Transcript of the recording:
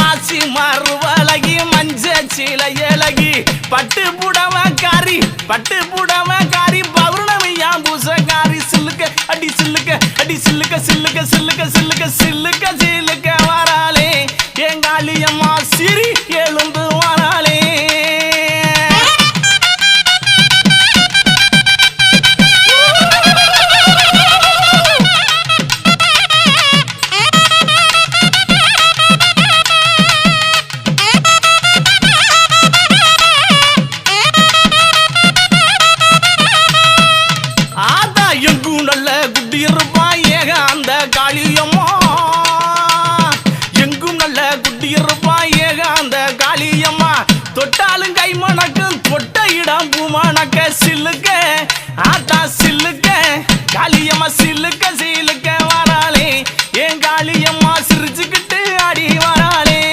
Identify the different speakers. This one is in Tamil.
Speaker 1: மாசி மறுவழகி மஞ்ச சீல இலகி பட்டு புடவக்காரி பௌர்ணமியா பூசக்காரி சில்லுக்க அடி சில்லுக்க அடி சில்லுக்க சில்லுக்க சில்லுக்க சில்லுக்க சில்லுக்க சில்லுக்க வராளே எங்காளியம்மா சிரி எழுந்து வராளே. எங்கும் நல்ல குட்டி இருப்பா ஏக அந்த காளியம்மா எங்கும் நல்ல குட்டி இருப்பா ஏக அந்த காளியம்மா தொட்டாலும் கை மணக்கும் தொட்ட இடம் பூ மணக்க சில்லுக்க ஆத்தா